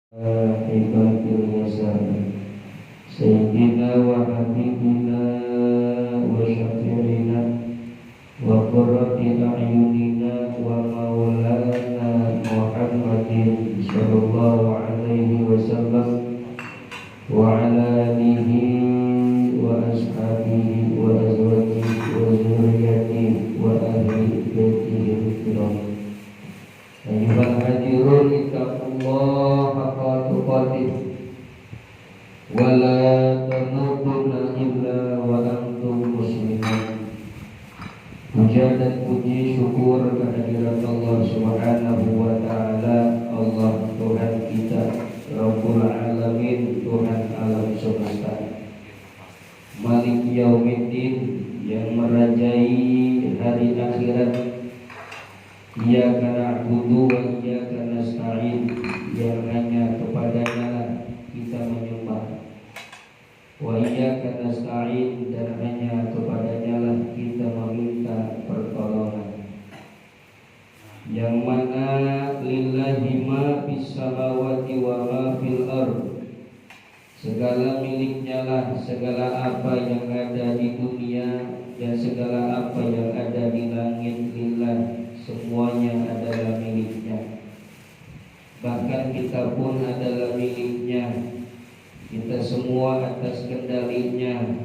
Ibadil yasar Sayyidina wa habibina wa syafi'ina wa qurrati a'yunina wa maulana Muhammadin sallallahu alaihi wasallam wa ala alihi wa ashabihi wa azwajihi wa zurriyatihi wa ahli baitihi al-kiram. Ayyuhal hadirun ittaqullah haqqa tuqatih wa la tamutunna illa wa antum muslimun. Puja dan puji syukur kehadirat Allah Subhanahu wa taala, Allah Tuhan kita, Rabbul Alamin, Tuhan alam semesta, Malik Yaumiddin, yang merajai hari akhirat. Iyyaka na'budu wa iyyaka nasta'in, yang hanya kepadanya lah kita menyembah. Wa iyyaka nasta'in, dan hanya kepadanya lah kita meminta pertolongan. Yang mana lillahi ma fis samawati wa ma fil ardh, segala miliknya lah segala apa yang ada di dunia dan segala apa yang ada di langit. Lillah, semuanya adalah miliknya. Bahkan kita pun adalah miliknya. Kita semua atas kendalinya.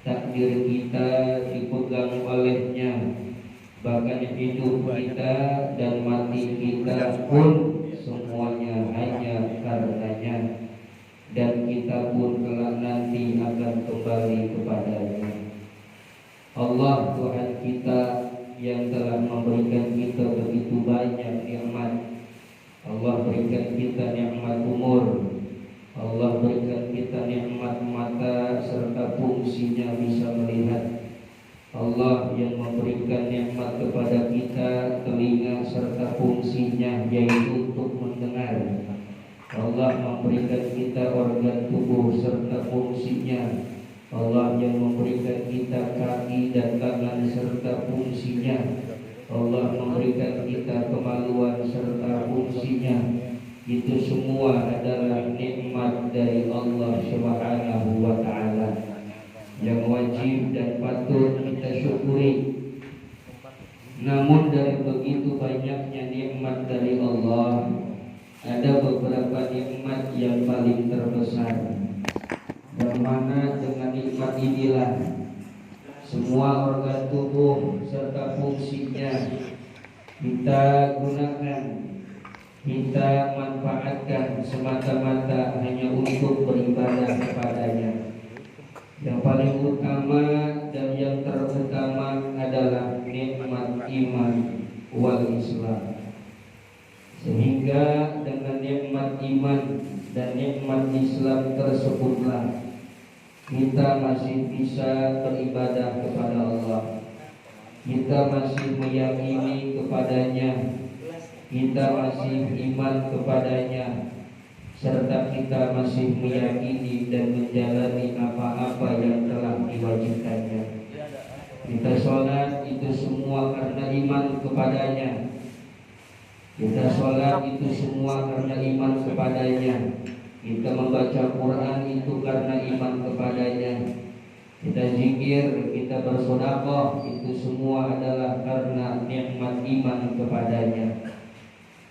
Takdir kita dipegang olehnya. Bahkan hidup kita dan mati kita pun semuanya hanya karenanya. Dan kita pun kelak nanti akan kembali kepadanya. Allah Tuhan kita yang telah memberikan kita begitu banyak nikmat. Allah berikan kita nikmat umur, Allah berikan kita nikmat mata serta fungsinya bisa melihat. Allah yang memberikan nikmat kepada kita telinga serta fungsinya yaitu untuk mendengar. Allah memberikan kita organ tubuh serta fungsinya. Allah yang memberikan kita kaki dan tangan serta fungsinya. Allah memberikan kita kemaluan serta fungsinya. Itu semua adalah nikmat dari Allah Subhanahu wa taala yang wajib dan patut kita syukuri. Namun dari begitu banyaknya nikmat dari Allah, ada beberapa nikmat yang paling terbesar, yang mana dengan nikmat inilah semua organ tubuh serta fungsinya kita gunakan, kita manfaatkan semata-mata hanya untuk beribadah kepadanya. Yang paling utama dan yang terutama adalah nikmat iman wal Islam. Sehingga dengan nikmat iman dan nikmat Islam tersebutlah kita masih bisa beribadah kepada Allah. Kita masih meyakini kepadanya, kita masih iman kepadanya, serta kita masih meyakini dan menjalani apa-apa yang telah diwajibkannya. Kita sholat itu semua karena iman kepadanya. Kita sholat itu semua karena iman kepadanya. Kita membaca Quran itu karena iman kepadanya. Kita zikir, kita bersedekah, itu semua adalah karena nikmat iman kepadanya.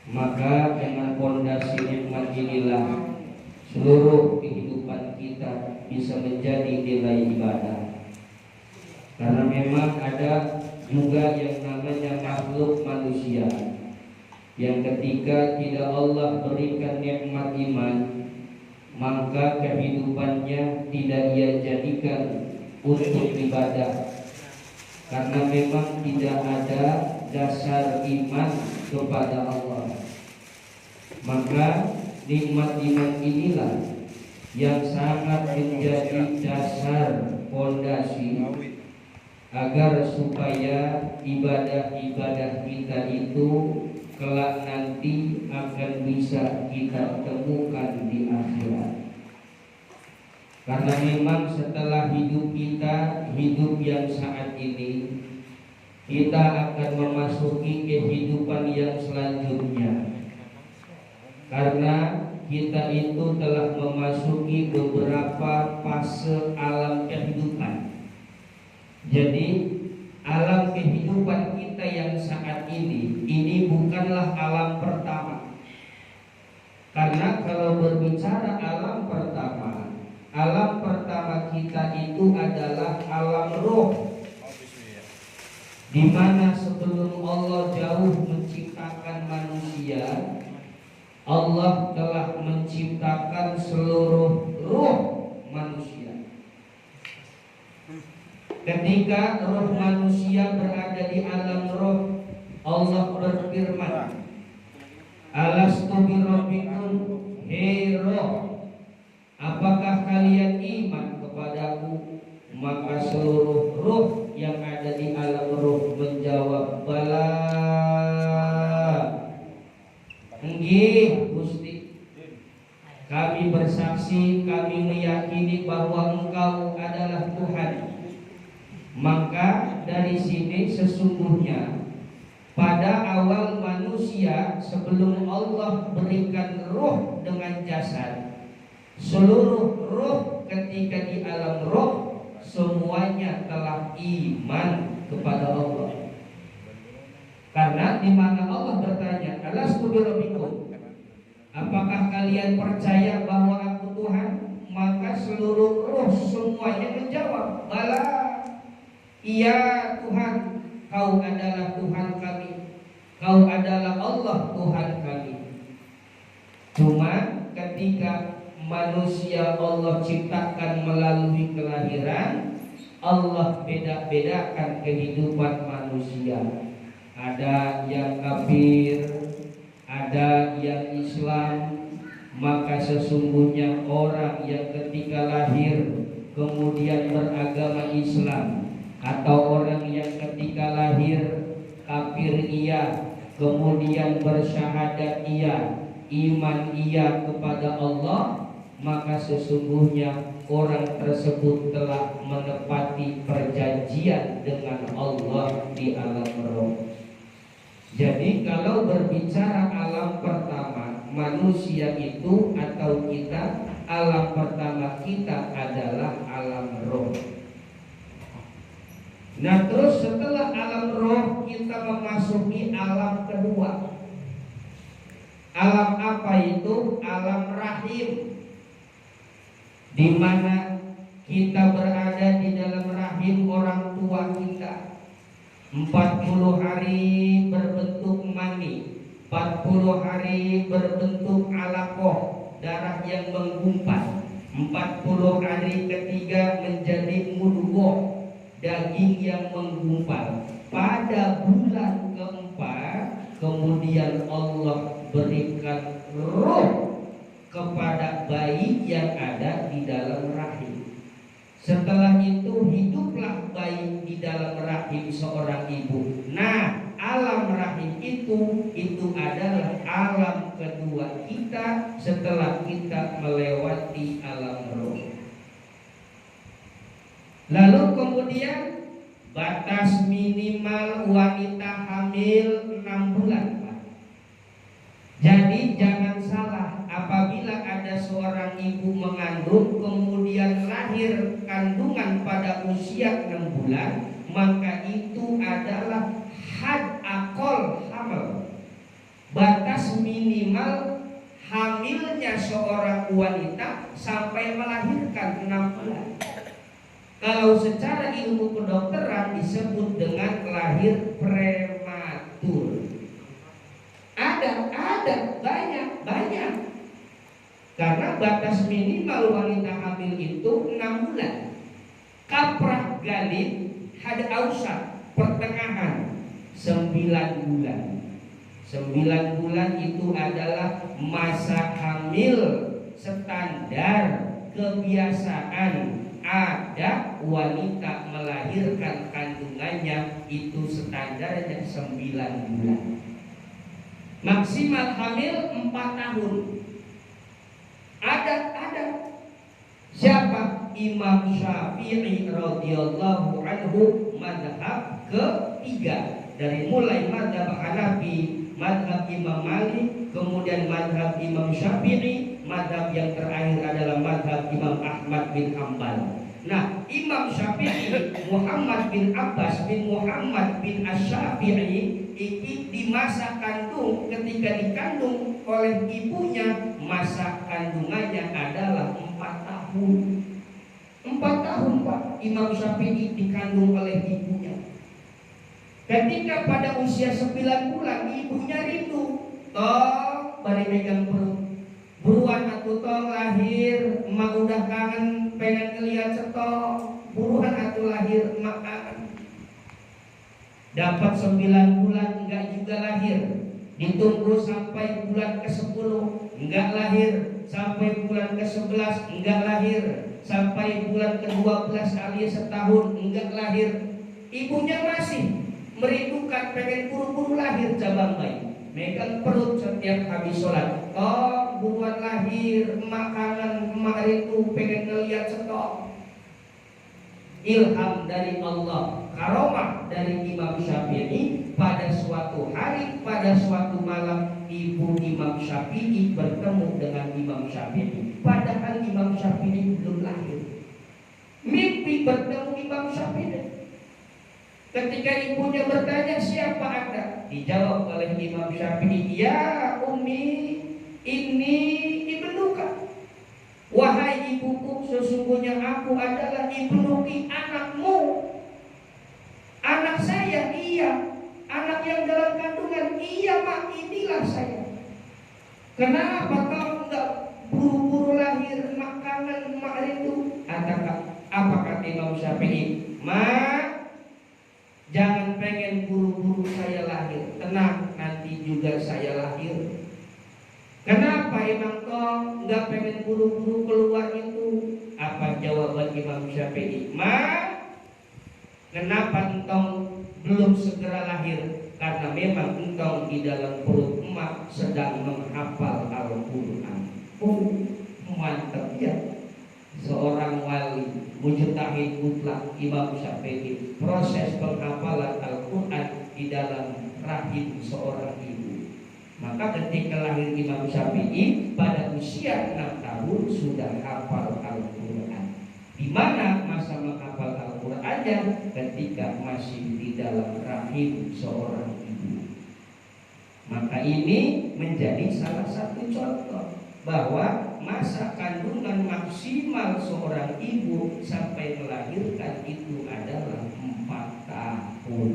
Maka dengan fondasi nikmat inilah seluruh kehidupan kita bisa menjadi nilai ibadah. Karena memang ada juga yang namanya makhluk manusia yang ketika tidak Allah berikan nikmat iman, maka kehidupannya tidak ia jadikan untuk ibadah. Karena memang tidak ada dasar iman kepada Allah. Maka nikmat iman inilah yang sangat menjadi dasar fondasi agar supaya ibadah-ibadah kita itu kelak nanti akan bisa kita temukan di akhirat. Karena memang setelah hidup kita, hidup yang saat ini, kita akan memasuki kehidupan yang selanjutnya. Karena kita itu telah memasuki beberapa fase alam kehidupan. Jadi alam kehidupan kita yang saat ini bukanlah alam pertama. Karena kalau berbicara alam pertama kita itu adalah alam roh, di mana sebelum Allah jauh menciptakan manusia, Allah telah menciptakan seluruh roh manusia. Ketika roh manusia berada di alam roh, Allah berfirman, Alastu birabbikum, hei roh, apakah kalian iman kepadaku? Maka seluruh roh yang ada di alam roh menjawab, bala, nggih Gusti, kami bersaksi, kami meyakini bahwa Engkau adalah Tuhan. Maka dari sini sesungguhnya pada awal manusia sebelum Allah berikan roh dengan jasad, seluruh roh ketika di alam roh semuanya telah iman kepada Allah. Karena di mana Allah bertanya, Alastu birabbikum, apakah kalian percaya bahwa aku Tuhan? Maka seluruh roh semuanya menjawab, bala, iya Tuhan, Kau adalah Tuhan kami, Kau adalah Allah Tuhan kami. Cuma ketika manusia Allah ciptakan melalui kelahiran, Allah beda-bedakan kehidupan manusia. Ada yang kafir, ada yang Islam. Maka sesungguhnya orang yang ketika lahir kemudian beragama Islam, atau orang yang ketika lahir kafir iya, kemudian bersyahadat iya, iman iya kepada Allah, maka sesungguhnya orang tersebut telah menepati perjanjian dengan Allah di alam roh. Jadi kalau berbicara alam pertama manusia itu atau kita, alam pertama kita adalah alam roh. Nah terus setelah alam roh kita memasuki alam kedua. Alam apa itu? Alam rahim, di mana kita berada di dalam rahim orang tua kita. 40 hari berbentuk mani, 40 hari berbentuk alaqah, darah yang menggumpal. 40 hari ketiga menjadi mudghah, daging yang menggumpal. Pada bulan keempat kemudian Allah berikan roh kepada bayi yang ada di dalam rahim. Setelah itu hiduplah bayi di dalam rahim seorang ibu. Nah, alam rahim itu adalah alam kedua kita setelah kita melewati alam roh. Lalu kemudian batas minimal wanita hamil 6 bulan. Jadi jangan salah, apabila ada seorang ibu mengandung kemudian lahir kandungan pada usia 6 bulan, maka itu adalah had akol hamil. Batas minimal hamilnya seorang wanita sampai melahirkan 6 bulan. Kalau secara ilmu kedokteran disebut dengan lahir prematur. Ada banyak. Karena batas minimal wanita hamil itu 6 bulan. Kaprah galib had ausat, pertengahan 9 bulan. 9 bulan itu adalah masa hamil standar kebiasaan. Ada wanita melahirkan kandungannya itu standarnya 9 bulan. Maksimal hamil 4 tahun. Ada. Siapa? Imam Syafi'i radhiyallahu anhu, madhab ketiga. Dari mulai madhab Hanafi, madhab Imam Malik, kemudian madhab Imam Syafi'i, madhab yang terakhir adalah madhab Imam Ahmad bin Hanbal. Nah, Imam Syafi'i Muhammad bin Abbas bin Muhammad bin Asy-Syafi'i ini di masa kandung, ketika dikandung oleh ibunya, masa kandungannya adalah 4 tahun. 4 tahun Pak, Imam Syafi'i dikandung oleh ibunya. Ketika pada usia 9 bulan ibunya rindu, toh bari megang perut. Buruan atuh tong lahir, emak udah kangen pengen ngeliat cetok. Buruan atuh lahir, emak kangen. Dapat 9 bulan enggak juga lahir. Ditunggu sampai bulan ke-10 enggak lahir. Sampai bulan ke-11 enggak lahir. Sampai bulan ke-12 alias setahun enggak lahir. Ibunya masih merindukan pengen buru-buru lahir cabang bayi. Megang perut setiap habis sholat. Oh, buruan lahir, emak kangen, emak rindu pengen ngeliat cetok. Ilham dari Allah, karomah dari Imam Syafi'i. Pada suatu hari, pada suatu malam, ibu Imam Syafi'i bertemu dengan Imam Syafi'i. Padahal Imam Syafi'i belum lahir. Mimpi bertemu Imam Syafi'i. Ketika ibunya bertanya, siapa Anda? Dijawab oleh Imam Syafi'i, ya Ummi, ini ibnuka. Wahai ibuku, sesungguhnya aku adalah ibnuki, anakmu. Anak saya, iya. Anak yang dalam kandungan, iya mak, inilah saya. Kenapa kau enggak buru-buru lahir, mak kangen, mak rindu? Apa kata Imam Syafi'i? Mak, jangan pengen buru-buru saya lahir. Tenang, nanti juga saya lahir. Kenapa emang kau nggak pengen buru-buru keluar itu? Apa jawaban Imam Syafi'i? Kenapa engkau belum segera lahir? Karena memang engkau di dalam perut emak sedang menghafal Al-Quran. Oh, mantap ya. Seorang wali mujtahid mutlak Imam Syafi'i, proses penghafalan Al-Quran di dalam rahim seorang ibu. Maka ketika lahir Imam Syafi'i pada usia 6 tahun sudah hafal Al-Quran. Di mana masa menghafal Al-Qurannya? Ketika masih di dalam rahim seorang ibu. Maka ini menjadi salah satu contoh bahwa masa kandungan maksimal seorang ibu sampai melahirkan itu adalah 4 tahun.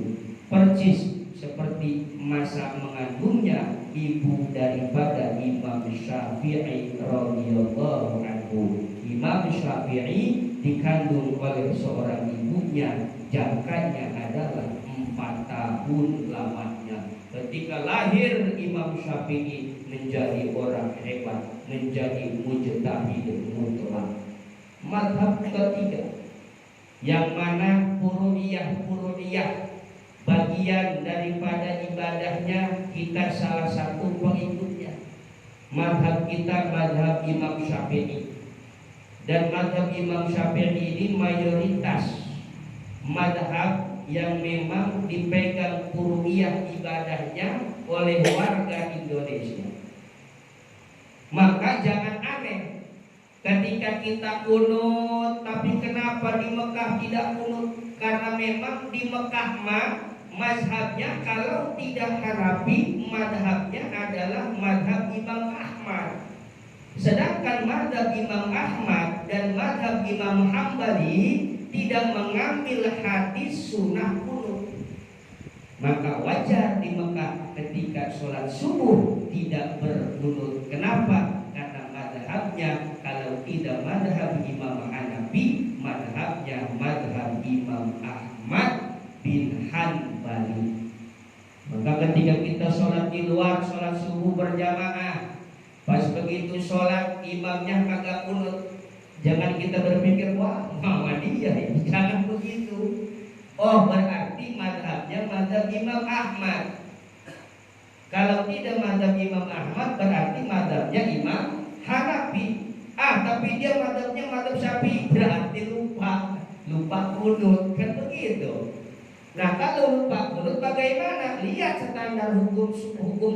Persis seperti masa mengandungnya ibu daripada Imam Syafi'i radhiyallahu anhu. Imam Syafi'i dikandung oleh seorang ibunya, jangkanya adalah 4 tahun lamanya. Ketika lahir Imam Syafi'i menjadi orang hebat, menjadi mujtahid mutlak. Mazhab ketiga, yang mana furu'iyah bagian daripada ibadahnya kita salah satu pengikutnya. Mazhab kita mazhab Imam Syafi'i. Dan mazhab Imam Syafi'i ini mayoritas mazhab yang memang dipegang furu'iyah ibadahnya oleh warga Indonesia. Maka jangan aneh ketika kita kunut, tapi kenapa di Mekah tidak kunut? Karena memang di Mekah mazhabnya kalau tidak Hanafi, mazhabnya adalah mazhab Imam Ahmad. Sedangkan mazhab Imam Ahmad dan mazhab Imam Hambali tidak mengambil hadis sunnah kunut. Maka wajar di Mekah ketika sholat subuh tidak berkunut. Kenapa? Karena mazhabnya kalau tidak mazhab Imam Hanafi, mazhabnya mazhab Imam Ahmad bin Hanbali. Maka ketika kita sholat di luar, sholat subuh berjamaah, pas begitu sholat imamnya kagak kunut, jangan kita berpikir wah Muhammadiyah, jangan begitu. Oh, berarti mazhabnya mazhab Imam Ahmad. Kalau tidak mazhab Imam Ahmad, berarti mazhabnya Imam Hanafi. Tapi dia mazhabnya mazhab Syafi'i, berarti lupa kunut, kan begitu. Nah, kalau lupa kunut bagaimana? Lihat standar hukum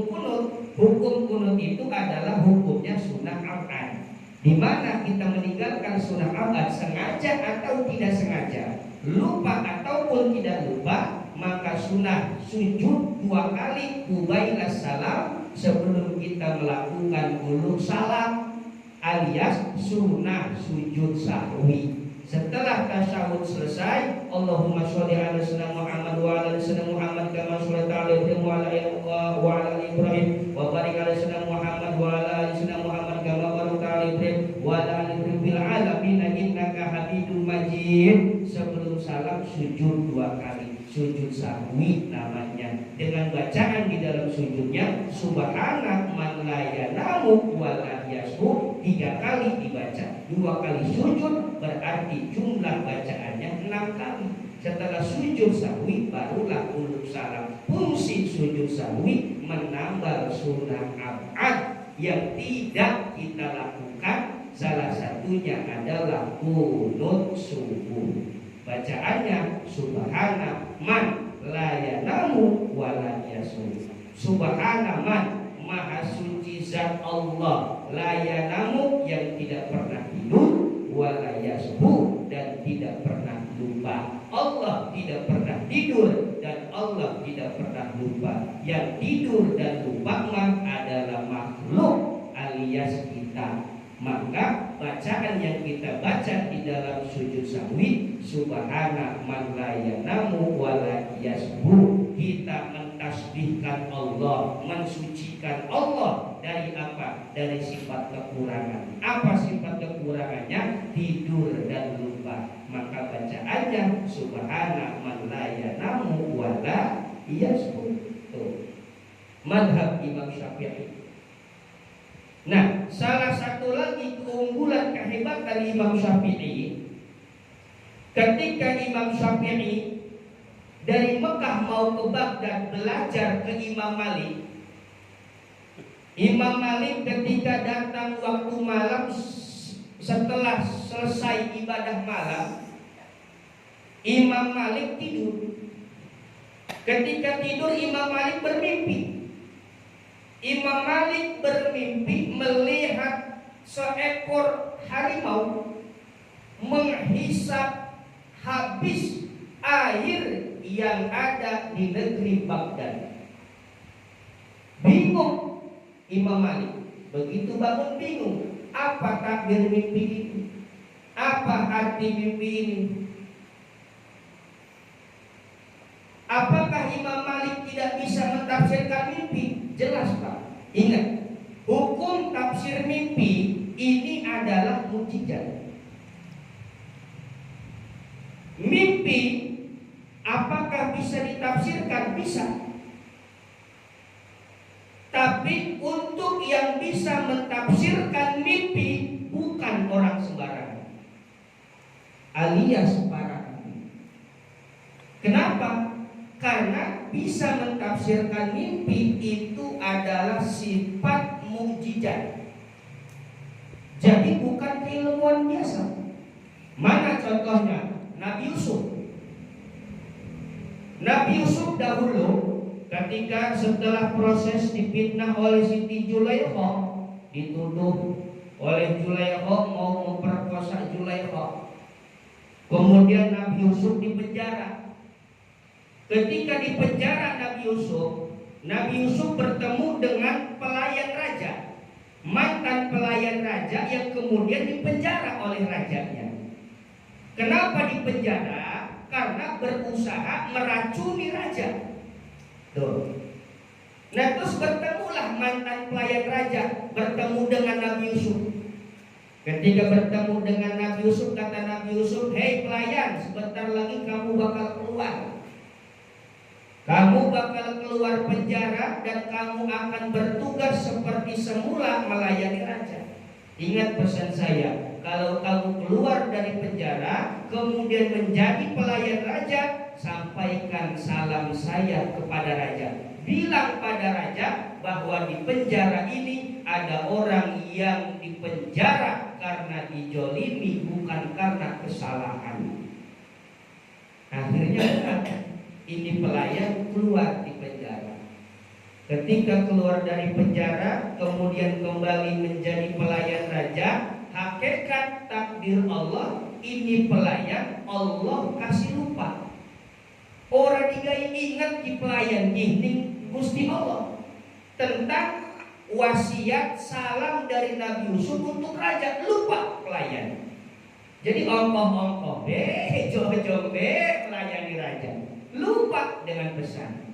kunut. Hukum kunut itu adalah hukumnya sunnah abad. Di mana kita meninggalkan sunnah abad sengaja atau tidak sengaja, lupa ataupun tidak lupa, maka sunnah sujud 2 kali qubailas salam sebelum kita melakukan ulul salam, alias sunnah sujud sahwi. Setelah tasyahud selesai, Allahumma sholli ala sayyidina Muhammad wa ala ali sayyidina Muhammad kama shallaita ala Ibrahim wa ala ali Ibrahim wa barik ala sayyidina Muhammad wa ala ali sayyidina Muhammad kama barakta ala Ibrahim wa ala ali Ibrahim fil alamin innaka Hamidum Majid. Sebelum salam sujud 2 kali, sujud sahwi namanya, dengan bacaan di dalam sujudnya subhana man la yanamu wa la yasbu, 3 kali dibaca, 2 kali sujud, berarti jumlah bacaannya 6 kali. Setelah sujud sahwi barulah ulul salam. Fungsi sujud sahwi menambah sunnah abad yang tidak kita lakukan, salah satunya adalah kunut subuh. Bacaannya subhana man la yanamu wa la yasbu. Subhana man, maha suci zat Allah, la yanamu yang tidak pernah tidur, wa la yasbu dan tidak pernah lupa. Allah tidak pernah tidur dan Allah tidak pernah lupa. Yang tidur dan lupa mah adalah makhluk alias kita. Maka bacaan yang kita baca di dalam sujud sahwi subhana man la yanamu wa la yasbu, kita mentasbihkan Allah, mensucikan Allah dari apa? Dari sifat kekurangan. Apa sifat kekurangannya? Tidur dan lupa. Maka bacaannya subhana man la yanamu wa la yasbu. Madhab Imam Syafi'i. Nah, salah satu lagi keunggulan kehebatan Imam Syafi'i, ketika Imam Syafi'i dari Mekah mau ke Baghdad belajar ke Imam Malik, Imam Malik ketika datang waktu malam setelah selesai ibadah malam, Imam Malik tidur. Ketika tidur Imam Malik bermimpi. Imam Malik bermimpi melihat seekor harimau menghisap habis air yang ada di negeri Baghdad. Bingung Imam Malik, begitu bangun bingung. Apa takbir mimpi itu? Apa arti mimpi ini? Apakah Imam Malik tidak bisa mentafsirkan mimpi? Jelas Pak. Ingat, hukum tafsir mimpi ini adalah mukjizat. Mimpi apakah bisa ditafsirkan? Bisa. Tapi untuk yang bisa mentafsirkan mimpi bukan orang sembarangan, alias para ahli. Kenapa? Karena bisa mentafsirkan mimpi itu adalah sifat mukjizat. Jadi bukan keilmuan biasa. Mana contohnya? Nabi Yusuf. Nabi Yusuf dahulu ketika setelah proses difitnah oleh Siti Zulaikha, dituduh oleh Zulaikha mau memperkosa Zulaikha. Kemudian Nabi Yusuf dipenjara. Ketika di penjara Nabi Yusuf bertemu dengan pelayan raja, mantan pelayan raja yang kemudian dipenjara oleh rajanya. Kenapa dipenjara? Karena berusaha meracuni raja. Tuh. Nah, terus bertemulah mantan pelayan raja bertemu dengan Nabi Yusuf. Ketika bertemu dengan Nabi Yusuf, kata Nabi Yusuf, "Hei pelayan, sebentar lagi kamu bakal keluar. Kamu bakal keluar penjara dan kamu akan bertugas seperti semula melayani raja. Ingat pesan saya, kalau kamu keluar dari penjara kemudian menjadi pelayan raja, sampaikan salam saya kepada raja. Bilang pada raja bahwa di penjara ini ada orang yang dipenjara karena dijolimi, bukan karena kesalahan." Akhirnya ini pelayan keluar di penjara. Ketika keluar dari penjara, kemudian kembali menjadi pelayan raja, hakikat takdir Allah, ini pelayan Allah kasih lupa. Orang digai ingat di pelayan ini Gusti Allah tentang wasiat salam dari Nabi Yusuf untuk raja, lupa pelayan. Jadi ongkoh-ongkoh jom melayani raja, lupa dengan pesan.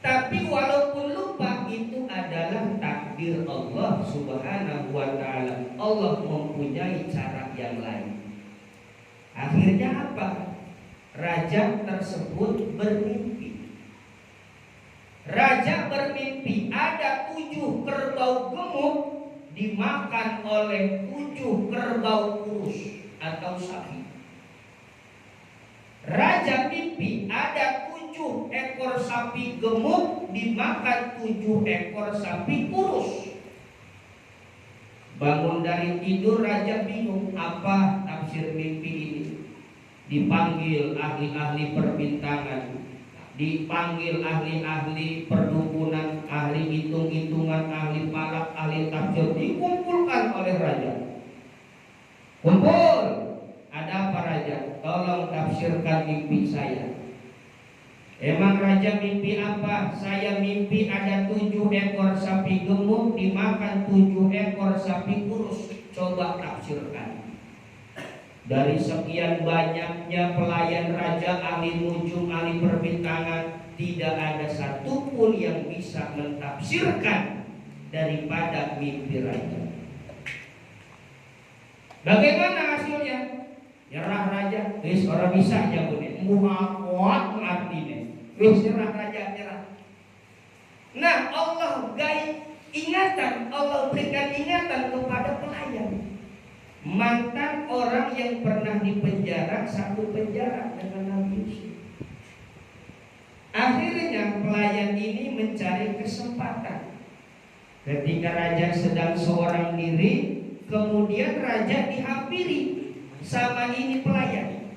Tapi walaupun lupa, itu adalah takdir Allah Subhanahu wa ta'ala. Allah mempunyai cara yang lain. Akhirnya apa? Raja tersebut bermimpi. Raja bermimpi ada 7 kerbau gemuk dimakan oleh 7 kerbau kurus atau sapi. Raja mimpi ada 7 ekor sapi gemuk dimakan 7 ekor sapi kurus. Bangun dari tidur, raja bingung apa tafsir mimpi ini. Dipanggil ahli-ahli perbintangan, dipanggil ahli-ahli perdukunan, ahli hitung-hitungan, ahli falak, ahli tafsir, dikumpulkan oleh raja. Kumpul, ada apa raja? Tolong tafsirkan mimpi saya. Emang raja mimpi apa? Saya mimpi ada 7 ekor sapi gemuk dimakan 7 ekor sapi kurus. Coba tafsirkan. Dari sekian banyaknya pelayan raja, ahli nujum, ahli perbintangan, tidak ada satupun yang bisa mentafsirkan daripada mimpi raja. Bagaimana hasilnya? Nyerah raja, wis orang bisa ya bune, muhakuat artinya, wis nyerah raja, nyerah. Nah, Allah berikan ingatan kepada pelayan. Mantan orang yang pernah dipenjara, satu penjara dengan Nabi Yusuf. Akhirnya pelayan ini mencari kesempatan. Ketika raja sedang seorang diri, kemudian raja dihampiri sama ini pelayan.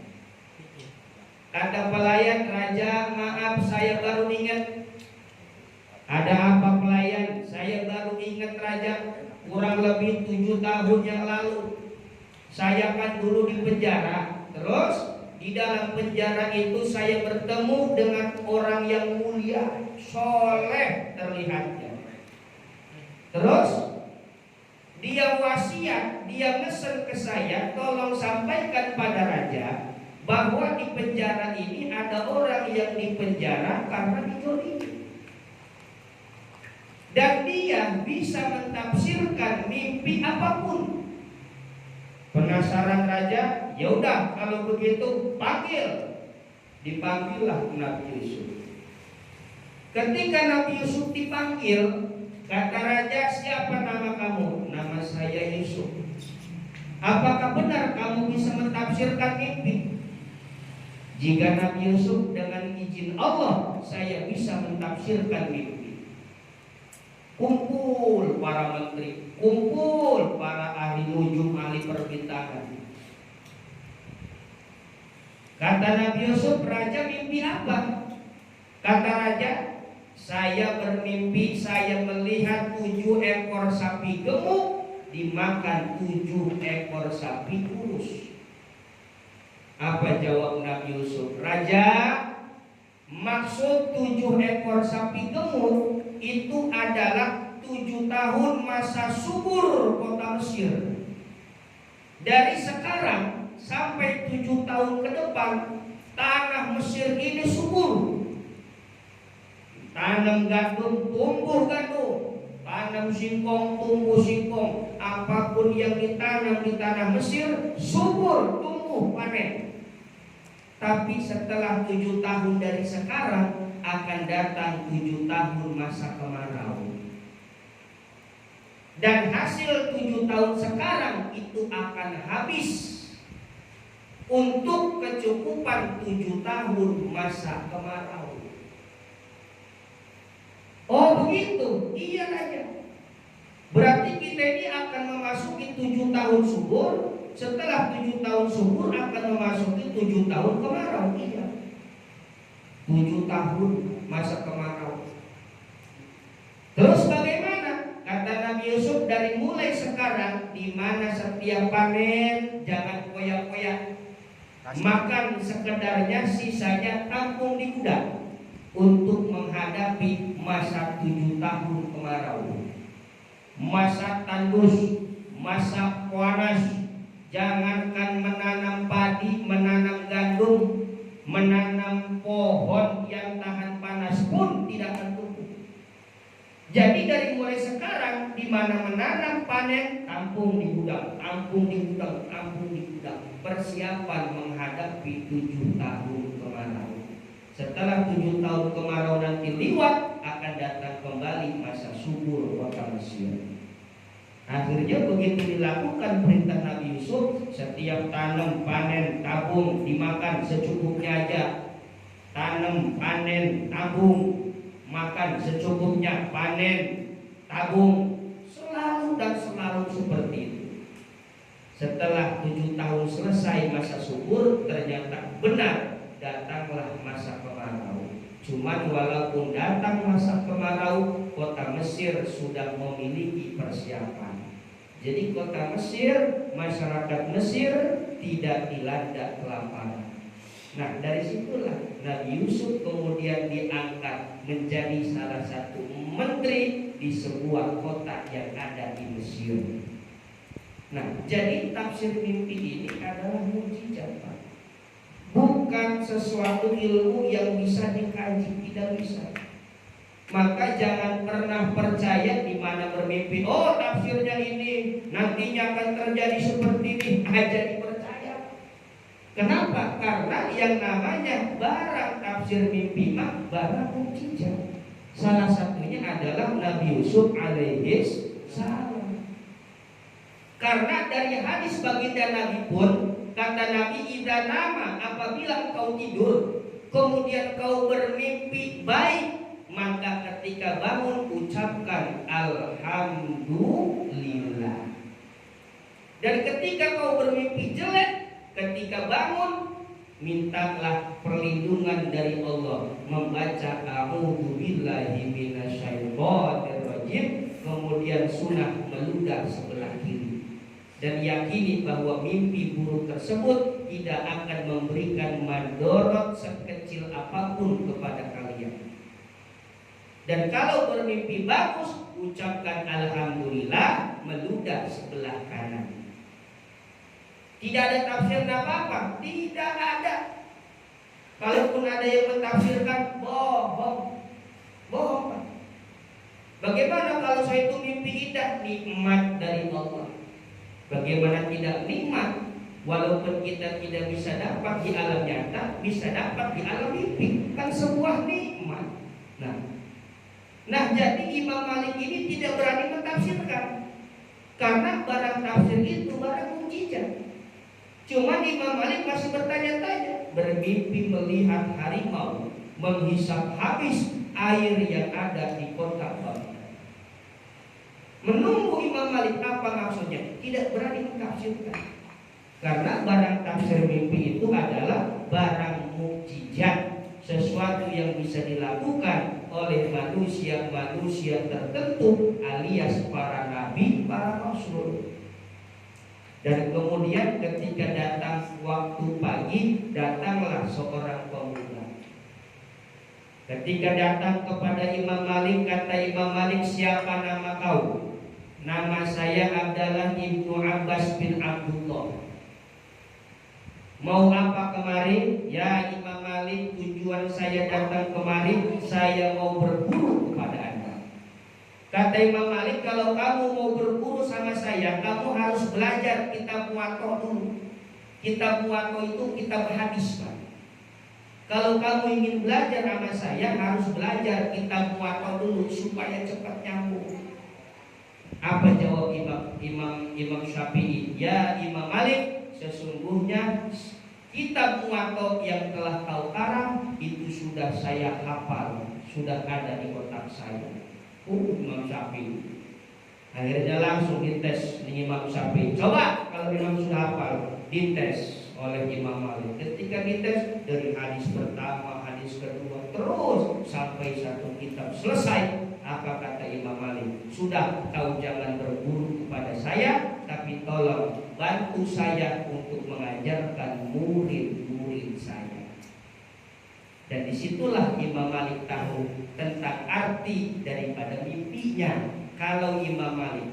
Kata pelayan, raja maaf saya baru ingat. Ada apa pelayan? Saya baru ingat raja, kurang lebih 7 tahun yang lalu saya kan dulu di penjara. Terus di dalam penjara itu saya bertemu dengan orang yang mulia, soleh terlihatnya. Terus dia wasiat, dia mesen ke saya, tolong sampaikan pada raja bahwa di penjara ini ada orang yang dipenjara karena dizalimi. Dan dia bisa mentafsirkan mimpi apapun. Penasaran raja, ya udah kalau begitu panggil. Dipanggillah Nabi Yusuf. Ketika Nabi Yusuf dipanggil, kata raja, siapa nama kamu? Nama saya Yusuf. Apakah benar kamu bisa mentafsirkan mimpi? Jika Nabi Yusuf, dengan izin Allah saya bisa mentafsirkan mimpi. Kumpul para menteri, kumpul para ahli nujum, ahli perbintangan. Kata Nabi Yusuf, raja mimpi apa? Kata raja, saya bermimpi saya melihat 7 ekor sapi gemuk dimakan 7 ekor sapi kurus. Apa jawab Nabi Yusuf? Raja, maksud 7 ekor sapi gemuk itu adalah 7 tahun masa subur kota Mesir. Dari sekarang sampai 7 tahun ke depan, tanah Mesir ini subur. Tanam gandum, tumbuh gandum. Tanam singkong, tumbuh singkong. Apapun yang ditanam di tanah Mesir, subur, tumbuh, panen. Tapi setelah 7 tahun dari sekarang, akan datang 7 tahun masa kemarau. Dan hasil 7 tahun sekarang itu akan habis untuk kecukupan 7 tahun masa kemarau. Oh begitu? Iya raja. Berarti kita ini akan memasuki 7 tahun subur. Setelah 7 tahun subur akan memasuki 7 tahun kemarau. Iya. 7 tahun masa kemarau. Terus bagaimana? Kata Nabi Yusuf, dari mulai sekarang di mana setiap panen jangan koyak-koyak, makan sekedarnya, sisanya tampung di gudang untuk menghadapi masa 7 tahun kemarau, masa tandus, masa panas. Jangankan menanam padi, menanam gandum, menanam pohon yang tahan panas pun tidak akan tumbuh. Jadi dari mulai sekarang, di mana menanam panen, tampung di gudang, tampung di gudang, tampung di gudang. Persiapan menghadapi 7 tahun kemarau. Setelah 7 tahun kemarau nanti lewat, akan datang kembali masa subur kota Mesir. Akhirnya begitu dilakukan perintah Nabi Yusuf, setiap tanam, panen, tabung, dimakan secukupnya aja. Tanam, panen, tabung, makan secukupnya, panen, tabung, selalu dan selalu seperti itu. Setelah 7 tahun selesai masa subur, ternyata benar datanglah masa kemarau. Cuman walaupun datang masa kemarau, kota Mesir sudah memiliki persiapan. Jadi kota Mesir, masyarakat Mesir tidak dilanda kelaparan. Nah, dari situlah Nabi Yusuf kemudian diangkat menjadi salah satu menteri di sebuah kota yang ada di Mesir. Nah, jadi tafsir mimpi ini adalah mukjizat, Pak. Bukan sesuatu ilmu yang bisa dikaji, tidak bisa. Maka jangan pernah percaya di mana bermimpi, oh tafsirnya ini, nantinya akan terjadi seperti ini, aja dipercaya. Kenapa? Karena yang namanya barang tafsir mimpi mah barang mukjizat. Salah satunya adalah Nabi Yusuf alaihis salam. Karena dari hadis baginda Nabi pun, kata Nabi, idza nama, apabila engkau tidur kemudian kau bermimpi baik, maka ketika bangun ucapkan alhamdulillah. Dan ketika kau bermimpi jelek, ketika bangun mintalah perlindungan dari Allah, membaca a'udzubillahi minasyaitonirrajim, kemudian sunah meludah sebelah kiri. Dan yakini bahwa mimpi buruk tersebut tidak akan memberikan madorot sekecil apapun kepada kalian. Dan kalau bermimpi bagus, ucapkan alhamdulillah, meludah sebelah kanan. Tidak ada tafsir apa-apa, tidak ada. Kalaupun ada yang mentafsirkan, bohong. Bohong. Bagaimana kalau saya itu mimpi indah? Nikmat dari Allah. Bagaimana tidak nikmat? Walaupun kita tidak bisa dapat di alam nyata, bisa dapat di alam mimpi. Kan sebuah nikmat. Nah, jadi Imam Malik ini tidak berani mentafsirkan, karena barang tafsir itu barang mukjizat. Cuma Imam Malik masih bertanya-tanya, bermimpi melihat harimau menghisap habis air yang ada di kota Baghdad. Menunggu Imam Malik apa maksudnya, tidak berani mentafsirkan, karena barang tafsir mimpi itu adalah barang mukjizat, sesuatu yang bisa dilakukan oleh manusia-manusia tertentu alias para nabi, para rasul. Dan kemudian ketika datang waktu pagi, datanglah seorang pemuda. Ketika datang kepada Imam Malik, kata Imam Malik, siapa nama kau? Nama saya adalah Ibnu Abbas bin Abdullah. Mau apa kemari? Ya Imam Malik, tujuan saya datang kemari, saya mau berburu kepada Anda. Kata Imam Malik, kalau kamu mau berburu sama saya, kamu harus belajar kitab Muwatta dulu. Kitab Muwatta itu kitab hadis, Pak. Kalau kamu ingin belajar sama saya, harus belajar kitab Muwatta dulu supaya cepat nyambung. Apa jawab Imam Syafi'i? Ya Imam Malik, sesungguhnya kitab Muwatta yang telah kau karang itu sudah saya hafal, sudah ada di otak saya. Imam Syafi'i. Akhirnya langsung dites dengan Imam Syafi'i. Coba kalau Imam sudah hafal, dites oleh Imam Malik. Ketika dites dari hadis pertama, hadis hadis kedua, terus sampai satu kitab selesai. Apa kata Imam Malik? Sudah, kau jangan berguru kepada saya, tapi tolong bantu saya untuk mengajarkan murid-murid saya. Dan disitulah Imam Malik tahu tentang arti daripada mimpinya. Kalau Imam Malik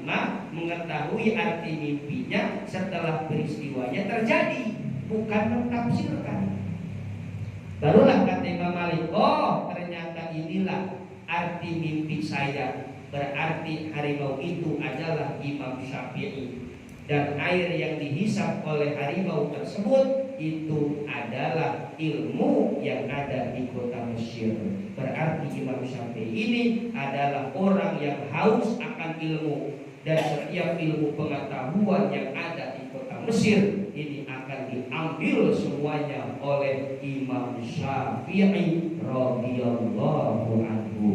mengetahui arti mimpinya setelah peristiwanya terjadi, bukan mentafsirkan. Barulah kata Imam Malik, oh ternyata inilah arti mimpi saya. Berarti harimau itu adalah Imam Syafi'i. Dan air yang dihisap oleh harimau tersebut itu adalah ilmu yang ada di kota Mesir. Berarti Imam Syafi'i ini adalah orang yang haus akan ilmu. Dan setiap ilmu pengetahuan yang ada di kota Mesir ini akan diambil semuanya oleh Imam Syafi'i radhiyallahu anhu.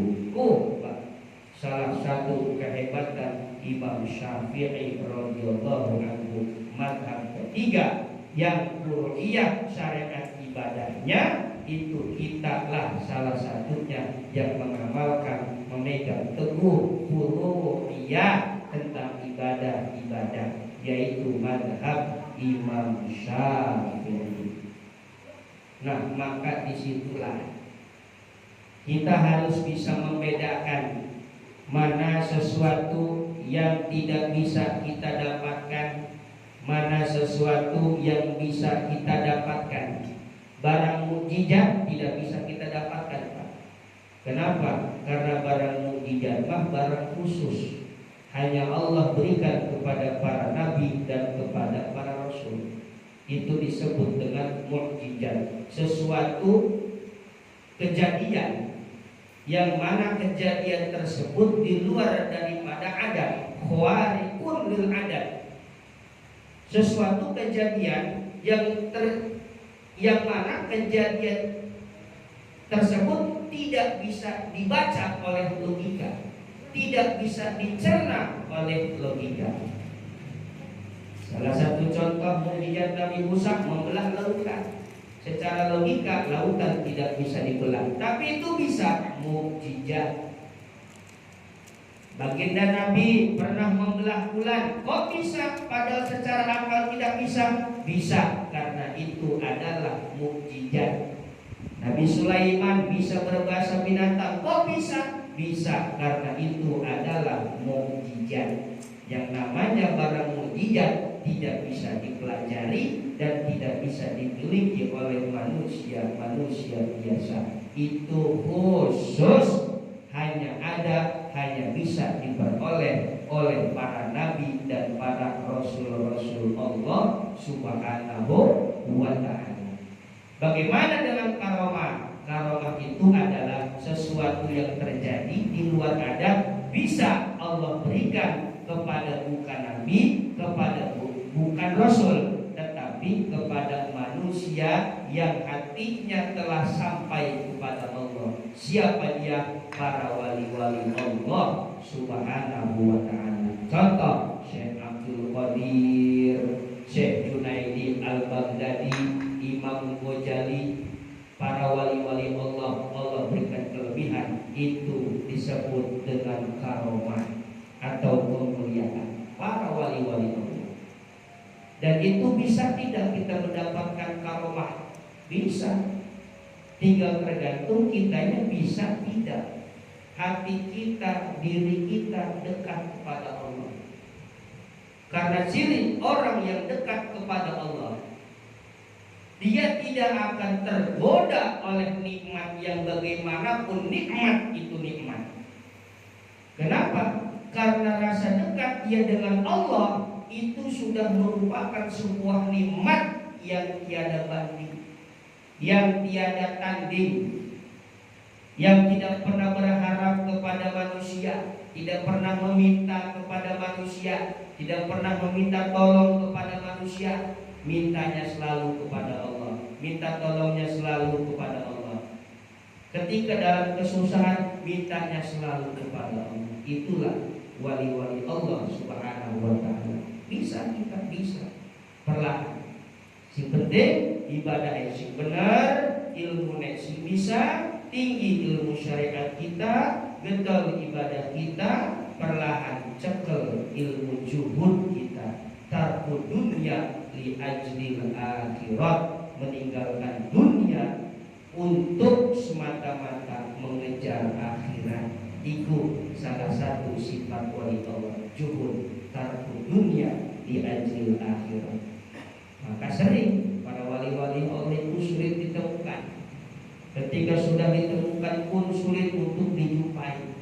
Salah satu kehebatan Imam Syafi'i radhiyallahu anhu, mazhab ketiga yang furu'iyah syariat ibadahnya itu kitablah salah satunya yang mengamalkan, memegang teguh furu'iyah tentang ibadah-ibadah, yaitu mazhab Imam Syafi'i. Nah, maka disitulah kita harus bisa membedakan mana sesuatu yang tidak bisa kita dapatkan, mana sesuatu yang bisa kita dapatkan. Barang mukjizat tidak bisa kita dapatkan, Pak. Kenapa? Karena barang mukjizat barang khusus, hanya Allah berikan kepada para nabi dan kepada para rasul. Itu disebut dengan mukjizat. Sesuatu kejadian yang mana kejadian tersebut di luar daripada adat, khawariqun lil adat. Sesuatu kejadian yang mana kejadian tersebut tidak bisa dibaca oleh logika, tidak bisa dicerna oleh logika. Salah satu contoh mukjizat Nabi Musa membelah lautan. Secara logika lautan tidak bisa dibelah, tapi itu bisa mukjizat. Baginda Nabi pernah membelah bulan, kok bisa? Padahal secara akal tidak bisa. Bisa, karena itu adalah mukjizat. Nabi Sulaiman bisa berbahasa binatang, kok bisa? Bisa, karena itu adalah mukjizat. Yang namanya barang mukjizat tidak bisa dipelajari dan tidak bisa dimiliki oleh manusia biasa. Itu khusus hanya bisa diperoleh oleh para nabi dan para rasul-rasul Allah Subhanahu wa ta'ala. Bagaimana dengan karomah? Karomah itu adalah sesuatu yang terjadi di luar adat, bisa Allah berikan kepada bukan nabi, kepada bukan rasul, tetapi kepada manusia yang hatinya telah sampai kepada Allah. Siapa dia? Para wali-wali Allah Subhanahu wa ta'ala. Contoh Syekh Abdul Qadir, Syekh Junaidi Al-Baghdadi, Imam Ghazali. Para wali-wali Allah berikan kelebihan, itu disebut dengan karomah atau kemuliaan para wali-wali Allah. Dan itu bisa tidak kita mendapatkan karomah? Bisa. Tinggal tergantung kitanya bisa tidak. Hati kita, diri kita dekat kepada Allah. Karena ciri orang yang dekat kepada Allah, dia tidak akan tergoda oleh nikmat yang bagaimanapun nikmat itu nikmat. Kenapa? Karena rasa dekat dia dengan Allah itu sudah merupakan sebuah nikmat yang tiada banding, yang tiada tanding, yang tidak pernah berharap kepada manusia, tidak pernah meminta kepada manusia, tidak pernah meminta tolong kepada manusia. Mintanya selalu kepada Allah, minta tolongnya selalu kepada Allah. Ketika dalam kesusahan, mintanya selalu kepada Allah. Itulah wali-wali Allah Subhanahu wa ta'ala. Bisa kita bisa perlahan. Si penting ibadah sing bener, ilmu sing bisa, tinggi ilmu syariat kita, getol ibadah kita, perlahan cekel ilmu juhud kita. Tarku dunia li ajlil akhirat, meninggalkan dunia untuk semata-mata mengejar akhirat. Iku salah satu sifat wali Allah, juhud, tarku dunia li ajlil akhirat. Maka sering para wali-wali Allah itu sulit ditemukan. Ketika sudah ditemukan pun sulit untuk dijumpai.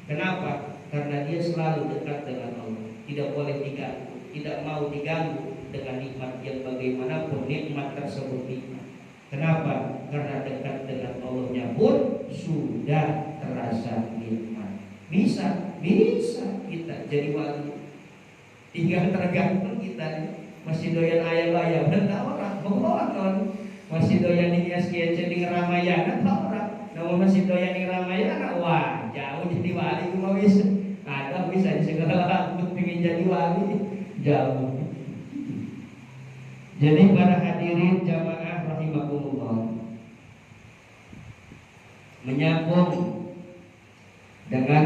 Kenapa? Karena dia selalu dekat dengan Allah, tidak boleh diganggu, tidak mau diganggu dengan nikmat yang bagaimanapun nikmat tersebut nikmat. Kenapa? Karena dekat dengan Allahnya pun sudah terasa nikmat. Bisa kita jadi wali. Tinggal tergantung kita. Masih doyan ayam-ayam dan orang non. Masih doyan hias-hias jadi Ramayana orang. Namun masih doyan di Ramayana, wah jauh jadi wali cuma bisa. Ada bisa di segala untuk ingin jadi wali jauh. Jadi para hadirin jamaah rahimakumullah, menyambung dengan